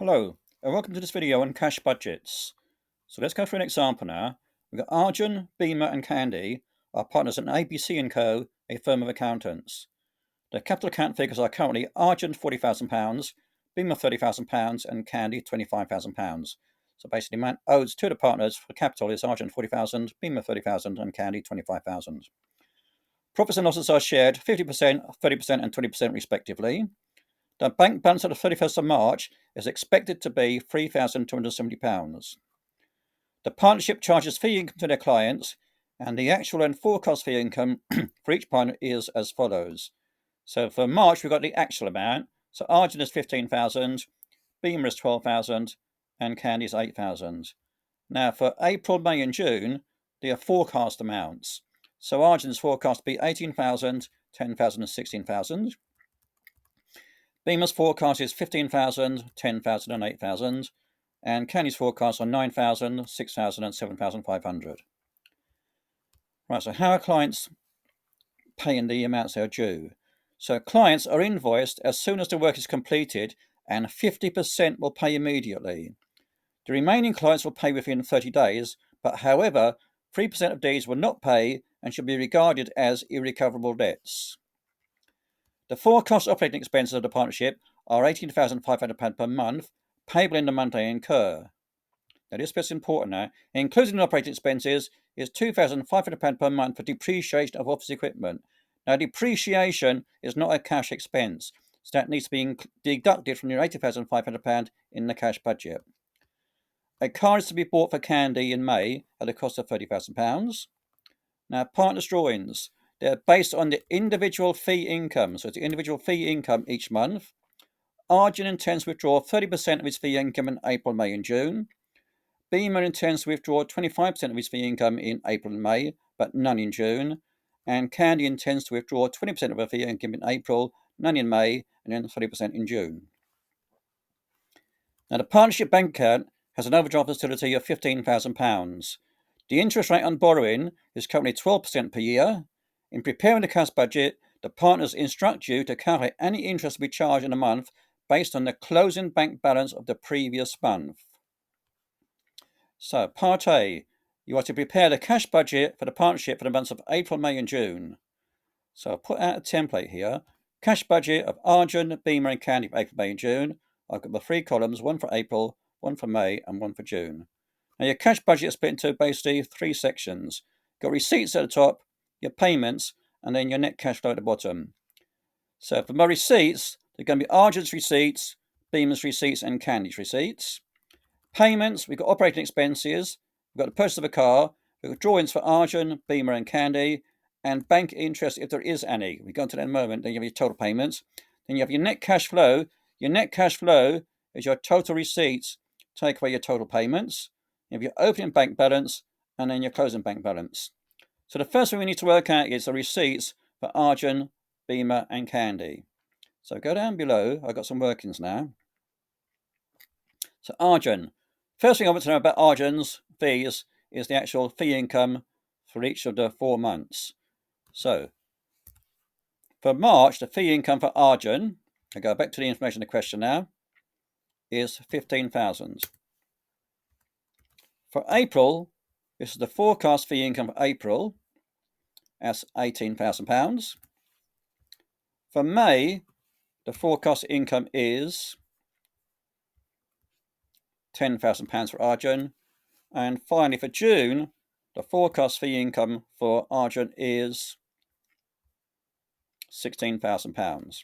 Hello, and welcome to this video on cash budgets. So let's go through an example now. We've got Arjun, Beamer and Candy, our partners in ABC & Co, a firm of accountants. The capital account figures are currently Arjun £40,000, Beamer £30,000 and Candy £25,000. So basically the amount owed to the partners for capital is Arjun £40,000, Beamer £30,000 and Candy £25,000. Profits and losses are shared 50%, 30% and 20% respectively. The bank balance on the 31st of March is expected to be £3,270. The partnership charges fee income to their clients, and the actual and forecast fee income for each partner is as follows. So for March, we've got the actual amount. So Arjun is 15,000, Beamer is 12,000, and Candy is 8,000. Now for April, May, and June, they are forecast amounts. So Arjun's forecast to be 18,000, 10,000, and 16,000. Beamer's forecast is 15,000, 10,000 and 8,000, and Candy's forecast are 9,000, 6,000 and 7,500. Right, so how are clients paying the amounts they are due? So clients are invoiced as soon as the work is completed, and 50% will pay immediately. The remaining clients will pay within 30 days, but however, 3% of these will not pay and should be regarded as irrecoverable debts. The forecast operating expenses of the partnership are £18,500 per month, payable in the month they incur. Now this bit's important now. Including the operating expenses is £2,500 per month for depreciation of office equipment. Now depreciation is not a cash expense, so that needs to be deducted from your £80,500 in the cash budget. A car is to be bought for Candy in May at a cost of £30,000. Now partners' drawings. They're based on the individual fee income. So it's the individual fee income each month. Arjun intends to withdraw 30% of his fee income in April, May and June. Beamer intends to withdraw 25% of his fee income in April and May, but none in June. And Candy intends to withdraw 20% of her fee income in April, none in May, and then 30% in June. Now the partnership bank account has an overdraft facility of £15,000. The interest rate on borrowing is currently 12% per year. In preparing the cash budget, the partners instruct you to calculate any interest to be charged in a month based on the closing bank balance of the previous month. So, Part A, you are to prepare the cash budget for the partnership for the months of April, May and June. So I'll put out a template here. Cash budget of Arjun, Beamer and Candy for April, May and June. I've got the three columns, one for April, one for May and one for June. Now your cash budget is split into basically three sections. You've got receipts at the top, your payments, and then your net cash flow at the bottom. So for my receipts, they're going to be Arjun's receipts, Beamer's receipts, and Candy's receipts. Payments, we've got operating expenses, we've got the purchase of a car, we've got drawings for Arjun, Beamer, and Candy, and bank interest if there is any. We go into that in a moment. Then you have your total payments. Then you have your net cash flow. Your net cash flow is your total receipts, take away your total payments. You have your opening bank balance, and then your closing bank balance. So the first thing we need to work out is the receipts for Arjun, Beamer and Candy. So go down below. I've got some workings now. So Arjun. First thing I want to know about Arjun's fees is the actual fee income for each of the 4 months. So for March, the fee income for Arjun, I go back to the information in the question now, is 15,000. For April, this is the forecast fee income for April. That's £18,000. For May, the forecast income is £10,000 for Arjun. And finally, for June, the forecast fee income for Arjun is £16,000.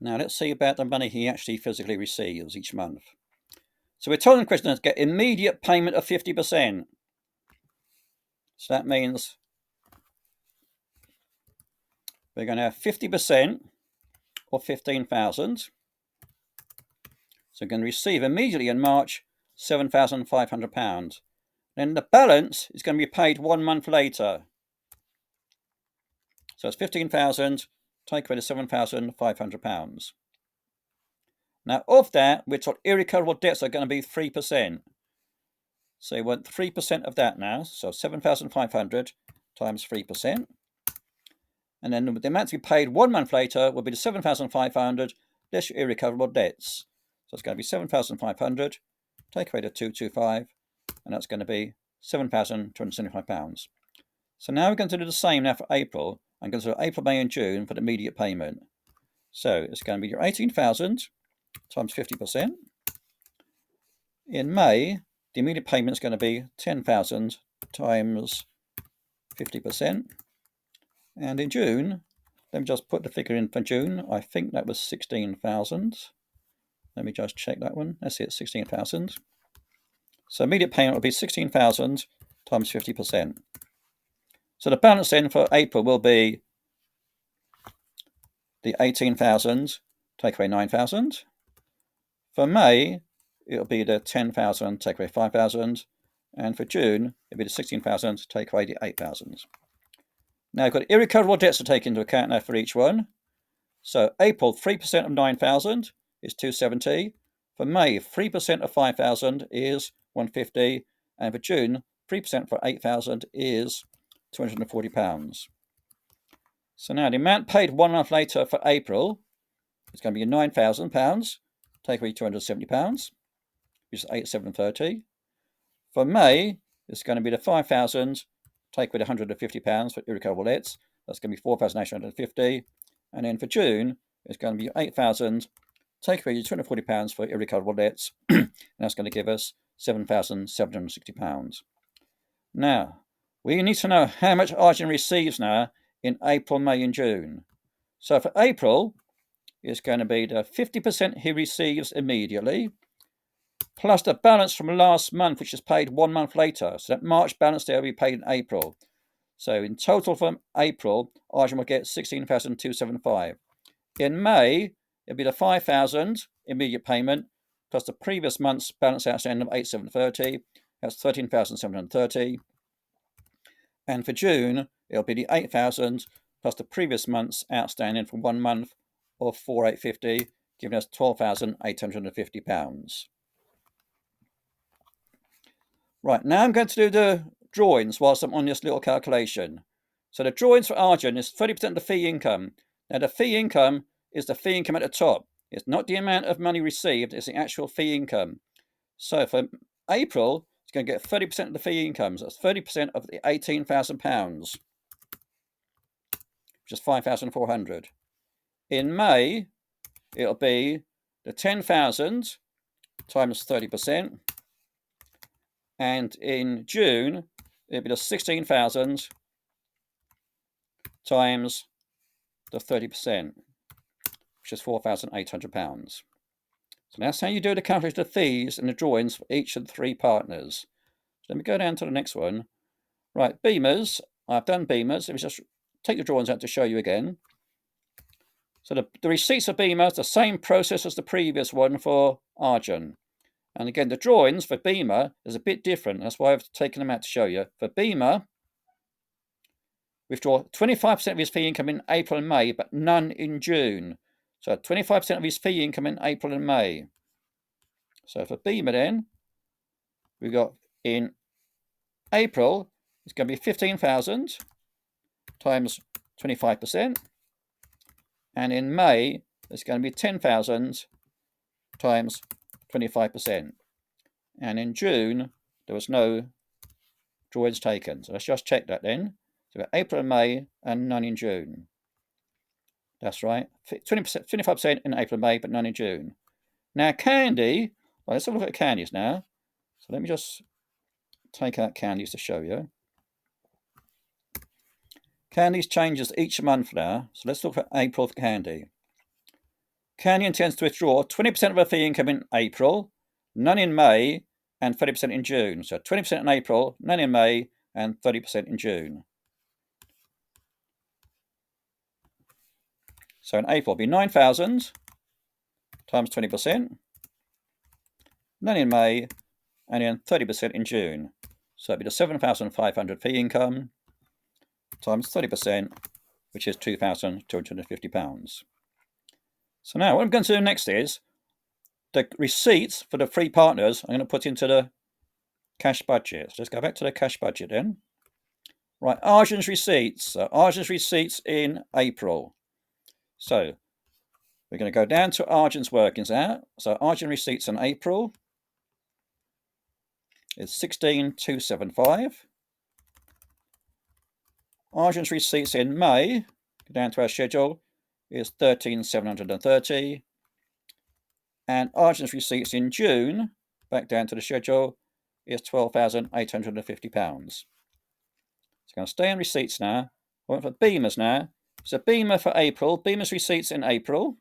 Now let's see about the money he actually physically receives each month. So we're told in the question to get immediate payment of 50%. So that means we're going to have 50% of 15,000. So we're going to receive immediately in March £7,500. Then the balance is going to be paid 1 month later. So it's 15,000, take away the £7,500. Now of that, we're told irrecoverable debts are going to be 3%. So you want 3% of that now. So 7,500 times 3%. And then the amount to be paid 1 month later will be the 7,500 less your irrecoverable debts. So it's going to be 7,500, take away the 225, and that's going to be £7,275. So now we're going to do the same now for April. I'm going to do April, May and June for the immediate payment. So it's going to be your 18,000 times 50%. In May, the immediate payment is going to be 10,000 times 50%. And in June, let me just put the figure in for June. I think that was 16,000. Let me just check that one. That's it, 16,000. So immediate payment will be 16,000 times 50%. So the balance then for April will be the 18,000, take away 9,000. For May, it'll be the 10,000, take away 5,000. And for June, it'll be the 16,000, take away the 8,000. Now, I've got irrecoverable debts to take into account now for each one. So April, 3% of 9,000 is 270. For May, 3% of 5,000 is 150. And for June, 3% for 8,000 is £240. So now the amount paid 1 month later for April is going to be £9,000, take away £270, which is 8,730. For May, it's going to be the 5,000, take away the £150 for irrecoverable debts. That's going to be 4,850. And then for June, it's going to be 8,000, take away £240 for irrecoverable debts, and that's going to give us £7,760. Now, we need to know how much Arjun receives now in April, May and June. So for April, it's going to be the 50% he receives immediately, plus the balance from last month, which is paid 1 month later. So that March balance there will be paid in April. So in total from April, Arjun will get 16,275. In May, it'll be the 5,000 immediate payment, plus the previous month's balance outstanding of 8,730. That's 13,730. And for June, it'll be the 8,000 plus the previous month's outstanding for 1 month of 4,850, giving us £12,850. Right, now I'm going to do the drawings whilst I'm on this little calculation. So the drawings for Arjun is 30% of the fee income. Now the fee income is the fee income at the top. It's not the amount of money received, it's the actual fee income. So for April, it's going to get 30% of the fee income. So that's 30% of the £18,000, which is 5,400. In May, it'll be the 10,000 times 30%. And in June, it'll be the 16,000 times the 30%, which is £4,800. So that's how you do the calculation of fees and the drawings for each of the 3 partners. So let me go down to the next one. Right, Beamers. I've done Beamers. Let me just take the drawings out to show you again. So the receipts of Beamer is the same process as the previous one for Arjun. And again, the drawings for Beamer is a bit different. That's why I've taken them out to show you. For Beamer, we withdraw 25% of his fee income in April and May, but none in June. So 25% of his fee income in April and May. So for Beamer then, we've got in April, it's going to be 15,000 times 25%. And in May, it's going to be 10,000 times 25%. And in June, there was no drawings taken. So let's just check that then. So we've got April and May and none in June. That's right. 20%, 25% in April and May, but none in June. Now Candy, well, let's have a look at Candies now. So let me just take out Candies to show you. Candies changes each month now. So let's look at April for Candy. Candy intends to withdraw 20% of her fee income in April, none in May, and 30% in June. So 20% in April, none in May, and 30% in June. So in April, it'll be 9,000 times 20%, none in May, and then 30% in June. So it'll be the 7,500 fee income times 30%, which is £2,250. So now what I'm going to do next is the receipts for the 3 partners I'm going to put into the cash budget. So let's go back to the cash budget then. Right, Arjun's receipts. Arjun's receipts in April. So we're going to go down to Arjun's workings now. So Arjun receipts in April is 16,275. Arjun's receipts in May, go down to our schedule, is 13,730. And Arjun's receipts in June, back down to the schedule, is £12,850. So I'm going to stay on receipts now. I went for Beamer's now. So Beamer for April, Beamer's receipts in April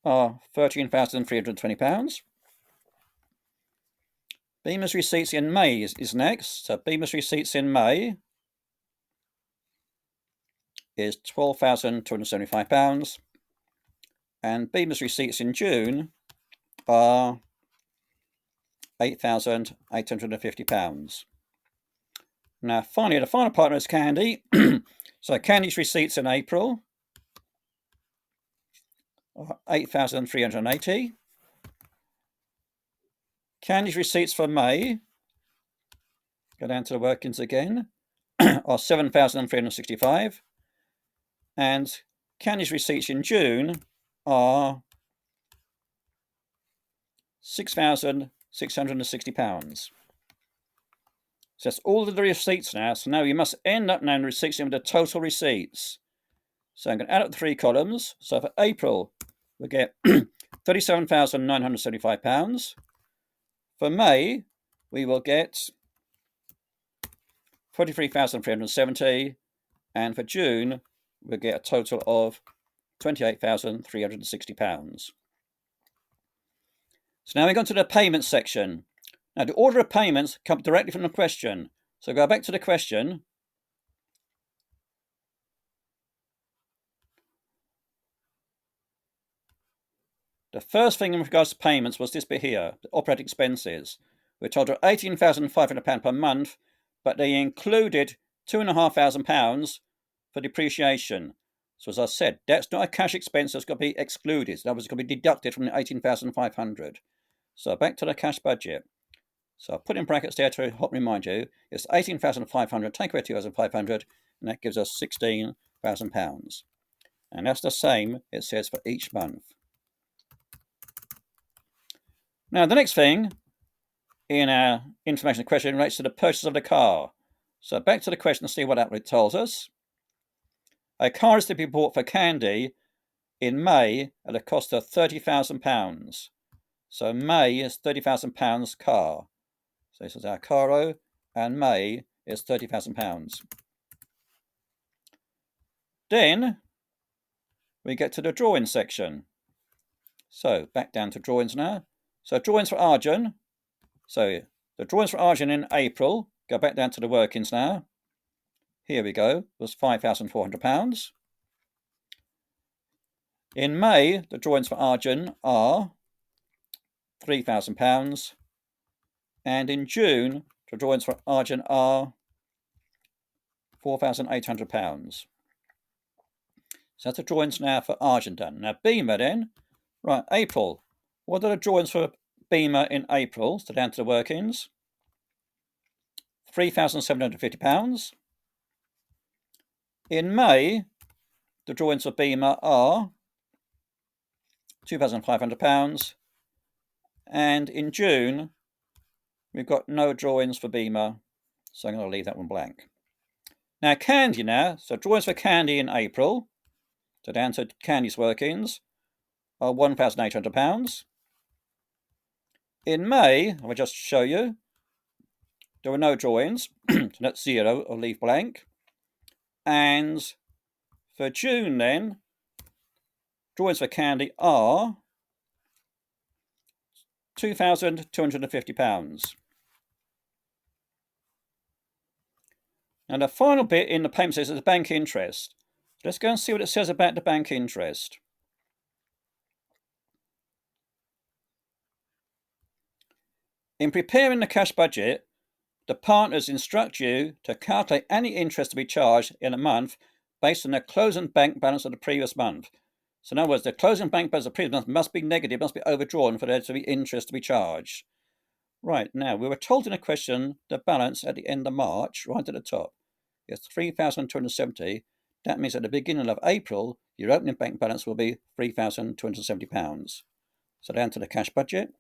are £13,320. Beamer's receipts in May is next. So Beamer's receipts in May is £12,275. And Beamer's receipts in June are £8,850. Now, finally, the final partner is Candy. So Candy's receipts in April are 8,380. Candy's receipts for May, go down to the workings again, are 7,365. And Candy's receipts in June are £6,660. So that's all of the receipts now. So now you must end up now in receipts with the total receipts. So I'm going to add up the three columns. So for April, we get £37,975. For May, we will get £43,370. And for June, we'll get a total of £28,360. So now we go to the payments section. Now the order of payments come directly from the question. So go back to the question. The first thing in regards to payments was this bit here, the operating expenses. We're told are £18,500 per month, but they included £2,500 for depreciation. So as I said, that's not a cash expense, that's got to be excluded. That was going to be deducted from the £18,500. So back to the cash budget. So I'll put in brackets there to help remind you, it's £18,500, take away £2,500, and that gives us £16,000. And that's the same, it says, for each month. Now, the next thing in our information question relates to the purchase of the car. So back to the question to see what that tells us. A car is to be bought for Candy in May at a cost of £30,000. So May is £30,000 car. So this is our caro, and May is £30,000. Then we get to the drawing section. So back down to drawings now. So drawings for Arjun. So the drawings for Arjun in April, go back down to the workings now. Here we go, was £5,400. In May, the drawings for Arjun are £3,000. And in June, the drawings for Arjun are £4,800. So that's the drawings now for Arjun done. Now Beamer then, right, April. What are the drawings for Beamer in April? So down to the workings. £3,750. In May, the drawings for Beamer are £2,500. And in June, we've got no drawings for Beamer, so I'm going to leave that one blank. Now Candy now, so drawings for Candy in April, so down to Candy's workings, are £1,800. In May, I'll just show you, there were no drawings, so that's 0, I'll leave blank. And for June then, drawings for Candy are £2,250. And the final bit in the payment says is the bank interest. Let's go and see what it says about the bank interest. In preparing the cash budget, the partners instruct you to calculate any interest to be charged in a month based on the closing bank balance of the previous month. So in other words, the closing bank balance of the previous month must be negative, must be overdrawn for there to be interest to be charged. Right, now we were told in a question the balance at the end of March, right at the top, is 3,270. That means at the beginning of April, your opening bank balance will be £3,270. So down to the cash budget.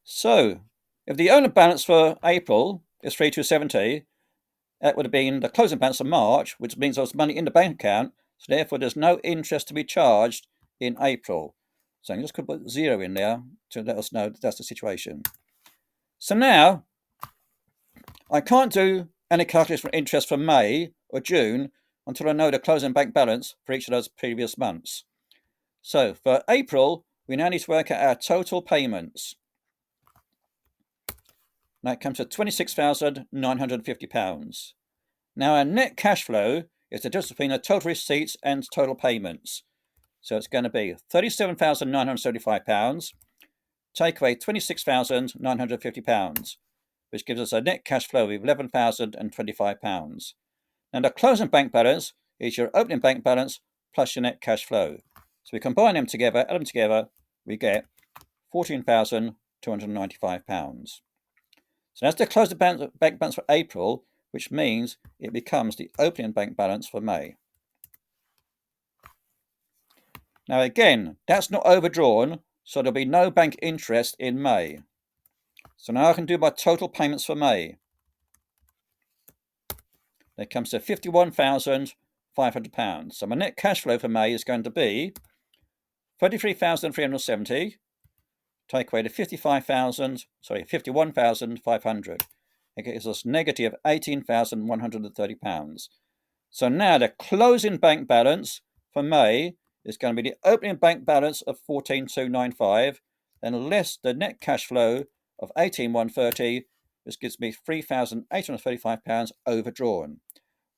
So if the opening balance for April is 3,270, that would have been the closing balance of March, which means there was money in the bank account, so therefore there's no interest to be charged in April. So I'm just going to put 0 in there to let us know that that's the situation. So now I can't do any calculation for interest for May or June until I know the closing bank balance for each of those previous months. So for April, we now need to work out our total payments. Now it comes to £26,950. Now our net cash flow is the difference between the total receipts and total payments. So it's going to be £37,975, take away £26,950, which gives us a net cash flow of £11,025. Now the closing bank balance is your opening bank balance plus your net cash flow. So we combine them together, add them together, we get £14,295. So that's the closing bank balance for April, which means it becomes the opening bank balance for May. Now again, that's not overdrawn, so there'll be no bank interest in May. So now I can do my total payments for May. That comes to £51,500. So my net cash flow for May is going to be 33,370. Take away the 51,500. It gives us negative £18,130. So now the closing bank balance for May is going to be the opening bank balance of 14,295, then less the net cash flow of 18,130, which gives me £3,835 overdrawn.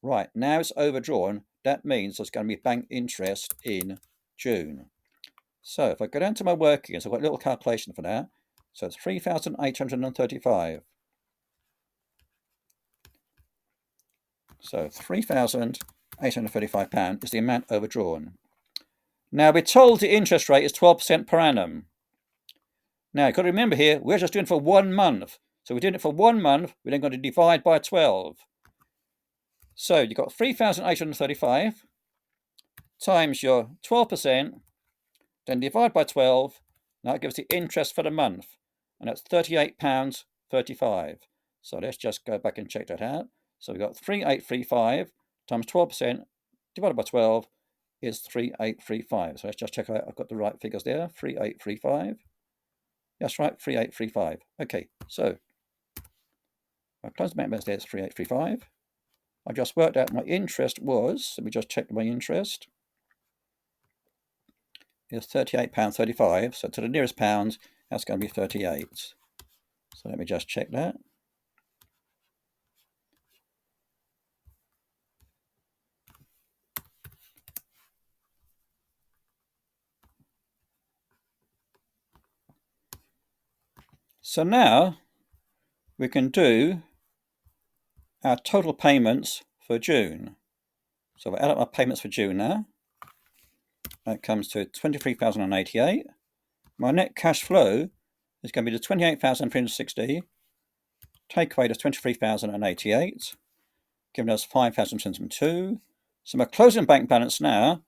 Right, now it's overdrawn. That means there's going to be bank interest in June. So if I go down to my workings, I've got a little calculation for that. So it's 3,835. So £3,835 is the amount overdrawn. Now we're told the interest rate is 12% per annum. Now you've got to remember here, we're just doing it for 1 month. So we're doing it for 1 month, we're then going to divide by 12. So you've got 3,835 times your 12%, then divide by 12. Now it gives the interest for the month, and that's £38.35. So let's just go back and check that out. So we've got 3,835 times 12% divided by 12 is 3,835. So let's just check out I've got the right figures there. 3,835. That's right, 3,835. Okay, so my closing bank balance there is 3,835. I just worked out my interest was, let me just check my interest, is £38.35. So to the nearest pounds, that's going to be 38. So let me just check that. So now we can do our total payments for June. So I'll add up my payments for June now. That comes to 23,088. My net cash flow is going to be the 28,360. Take away the 23,088, giving us 5,002. So my closing bank balance now,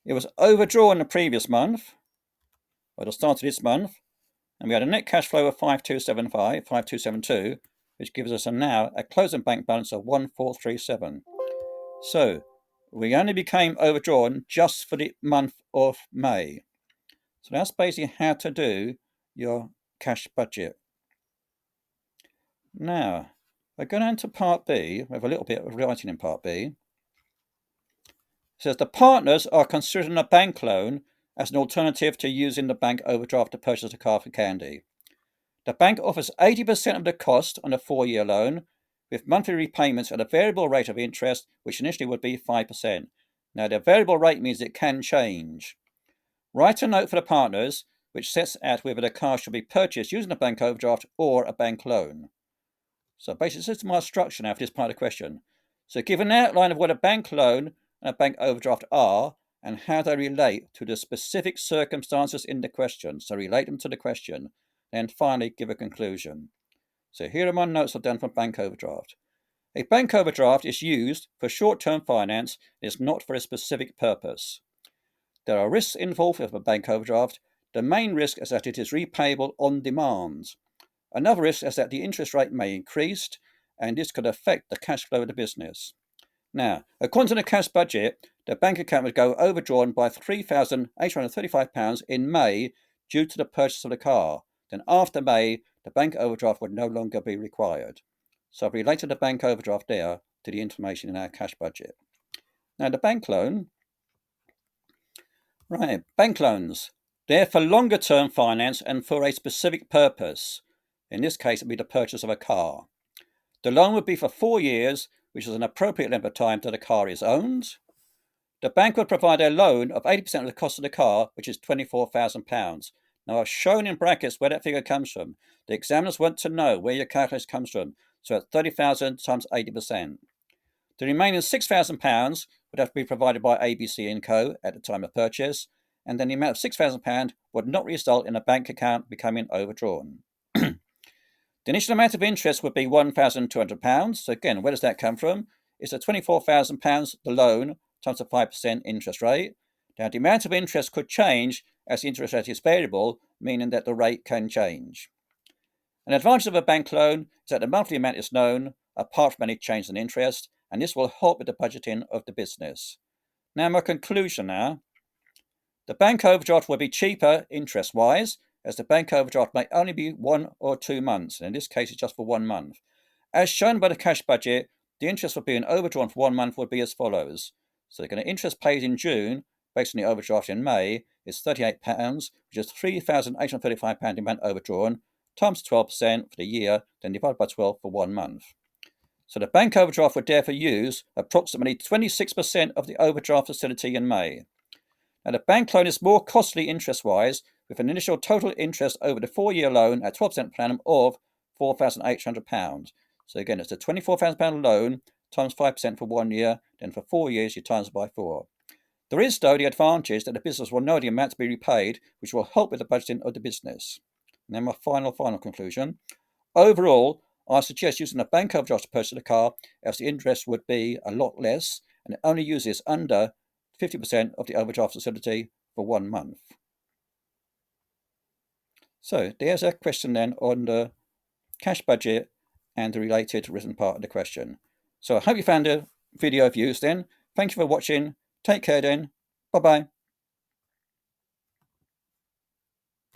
it was overdrawn the previous month, or the start of this month, and we had a net cash flow of 5,272, which gives us now a closing bank balance of 1,437. So we only became overdrawn just for the month of May. So that's basically how to do your cash budget. Now, we're going on to part B. We have a little bit of writing in part B. It says the partners are considering a bank loan as an alternative to using the bank overdraft to purchase a car for Candy. The bank offers 80% of the cost on a 4-year loan, with monthly repayments at a variable rate of interest, which initially would be 5%. Now, the variable rate means it can change. Write a note for the partners, which sets out whether the car should be purchased using a bank overdraft or a bank loan. So basically, this is my structure now for this part of the question. So give an outline of what a bank loan and a bank overdraft are and how they relate to the specific circumstances in the question. So relate them to the question. And finally, give a conclusion. So here are my notes I've done for bank overdraft. A bank overdraft is used for short-term finance and is not for a specific purpose. There are risks involved with a bank overdraft. The main risk is that it is repayable on demand. Another risk is that the interest rate may increase, and this could affect the cash flow of the business. Now, according to the cash budget, the bank account would go overdrawn by £3,835 in May due to the purchase of the car. Then after May, the bank overdraft would no longer be required. So I've related the bank overdraft there to the information in our cash budget. Now the bank loan. Right, bank loans. They're for longer term finance and for a specific purpose. In this case, it would be the purchase of a car. The loan would be for 4 years, which is an appropriate length of time that the car is owned. The bank would provide a loan of 80% of the cost of the car, which is £24,000. Now, I've shown in brackets where that figure comes from. The examiners want to know where your calculation comes from. So at 30,000 times 80%. The remaining £6,000 would have to be provided by ABC & Co. at the time of purchase, and then the amount of £6,000 would not result in a bank account becoming overdrawn. The initial amount of interest would be £1,200. So again, where does that come from? It's the £24,000, the loan, times the 5% interest rate. Now, the amount of interest could change as the interest rate is variable, meaning that the rate can change. An advantage of a bank loan is that the monthly amount is known, apart from any change in interest, and this will help with the budgeting of the business. Now, my conclusion now. The bank overdraft will be cheaper interest-wise, as the bank overdraft may only be 1 or 2 months, and in this case, it's just for 1 month. As shown by the cash budget, the interest for being overdrawn for 1 month would be as follows. So the interest paid in June, based on the overdraft in May, is £38, which is £3,835 in amount overdrawn, times 12% for the year, then divided by 12 for 1 month. So the bank overdraft would therefore use approximately 26% of the overdraft facility in May. Now the bank loan is more costly interest-wise, with an initial total interest over the 4-year loan at 12% per annum of £4,800. So again, it's a £24,000 loan times 5% for 1 year, then for 4 years you times by 4. There is, though, the advantage that the business will know the amount to be repaid, which will help with the budgeting of the business. And then my final conclusion. Overall, I suggest using a bank overdraft to purchase a car, as the interest would be a lot less, and it only uses under 50% of the overdraft facility for 1 month. So there's a question then on the cash budget and the related written part of the question. So I hope you found the video of use then. Thank you for watching. Take care then. Bye-bye.